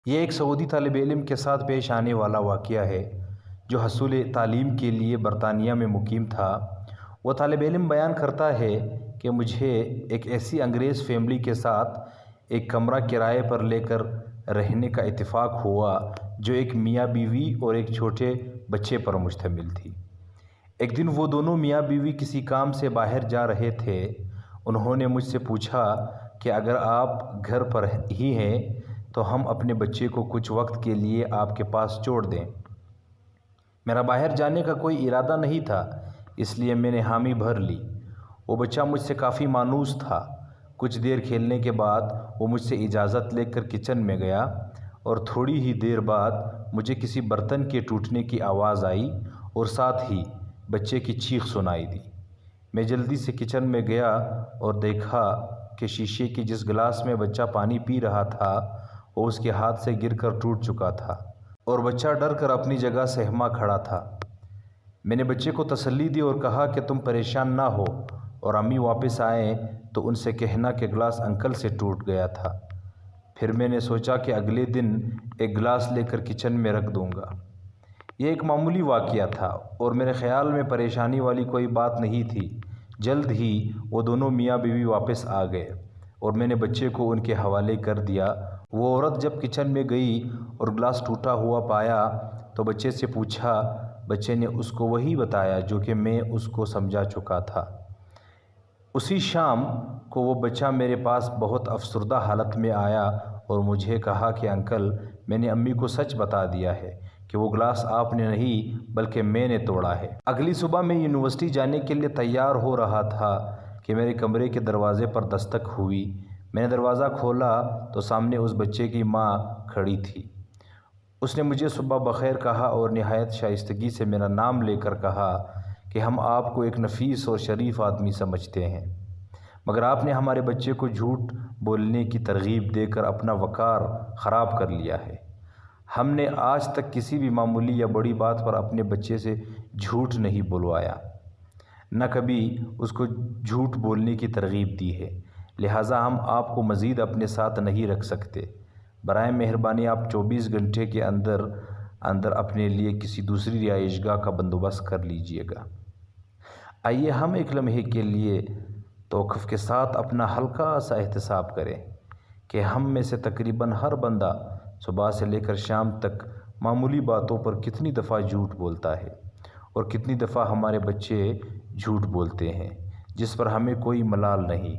یہ ایک سعودی طالب علم کے ساتھ پیش آنے والا واقعہ ہے جو حصول تعلیم کے لیے برطانیہ میں مقیم تھا۔ وہ طالب علم بیان کرتا ہے کہ مجھے ایک ایسی انگریز فیملی کے ساتھ ایک کمرہ کرائے پر لے کر رہنے کا اتفاق ہوا جو ایک میاں بیوی اور ایک چھوٹے بچے پر مشتمل تھی۔ ایک دن وہ دونوں میاں بیوی کسی کام سے باہر جا رہے تھے۔ انہوں نے مجھ سے پوچھا کہ اگر آپ گھر پر ہی ہیں تو ہم اپنے بچے کو کچھ وقت کے لیے آپ کے پاس چھوڑ دیں۔ میرا باہر جانے کا کوئی ارادہ نہیں تھا، اس لیے میں نے حامی بھر لی۔ وہ بچہ مجھ سے کافی مانوس تھا۔ کچھ دیر کھیلنے کے بعد وہ مجھ سے اجازت لے کر کچن میں گیا اور تھوڑی ہی دیر بعد مجھے کسی برتن کے ٹوٹنے کی آواز آئی اور ساتھ ہی بچے کی چیخ سنائی دی۔ میں جلدی سے کچن میں گیا اور دیکھا کہ شیشے کے جس گلاس میں بچہ پانی پی رہا تھا وہ اس کے ہاتھ سے گر کر ٹوٹ چکا تھا اور بچہ ڈر کر اپنی جگہ سہما کھڑا تھا۔ میں نے بچے کو تسلی دی اور کہا کہ تم پریشان نہ ہو اور امی واپس آئیں تو ان سے کہنا کہ گلاس انکل سے ٹوٹ گیا تھا۔ پھر میں نے سوچا کہ اگلے دن ایک گلاس لے کر کچن میں رکھ دوں گا۔ یہ ایک معمولی واقعہ تھا اور میرے خیال میں پریشانی والی کوئی بات نہیں تھی۔ جلد ہی وہ دونوں میاں بیوی واپس آ گئے اور میں نے بچے کو ان کے حوالے کر دیا۔ وہ عورت جب کچن میں گئی اور گلاس ٹوٹا ہوا پایا تو بچے سے پوچھا۔ بچے نے اس کو وہی بتایا جو کہ میں اس کو سمجھا چکا تھا۔ اسی شام کو وہ بچہ میرے پاس بہت افسردہ حالت میں آیا اور مجھے کہا کہ انکل، میں نے امی کو سچ بتا دیا ہے کہ وہ گلاس آپ نے نہیں بلکہ میں نے توڑا ہے۔ اگلی صبح میں یونیورسٹی جانے کے لیے تیار ہو رہا تھا کہ میرے کمرے کے دروازے پر دستک ہوئی۔ میں نے دروازہ کھولا تو سامنے اس بچے کی ماں کھڑی تھی۔ اس نے مجھے صبح بخیر کہا اور نہایت شائستگی سے میرا نام لے کر کہا کہ ہم آپ کو ایک نفیس اور شریف آدمی سمجھتے ہیں، مگر آپ نے ہمارے بچے کو جھوٹ بولنے کی ترغیب دے کر اپنا وقار خراب کر لیا ہے۔ ہم نے آج تک کسی بھی معمولی یا بڑی بات پر اپنے بچے سے جھوٹ نہیں بلوایا، نہ کبھی اس کو جھوٹ بولنے کی ترغیب دی ہے، لہٰذا ہم آپ کو مزید اپنے ساتھ نہیں رکھ سکتے۔ برائے مہربانی آپ 24 گھنٹے کے اندر اپنے لیے کسی دوسری رہائش گاہ کا بندوبست کر لیجیے گا۔ آئیے ہم ایک لمحے کے لیے توقف کے ساتھ اپنا ہلکا سا احتساب کریں کہ ہم میں سے تقریباً ہر بندہ صبح سے لے کر شام تک معمولی باتوں پر کتنی دفعہ جھوٹ بولتا ہے اور کتنی دفعہ ہمارے بچے جھوٹ بولتے ہیں جس پر ہمیں کوئی ملال نہیں۔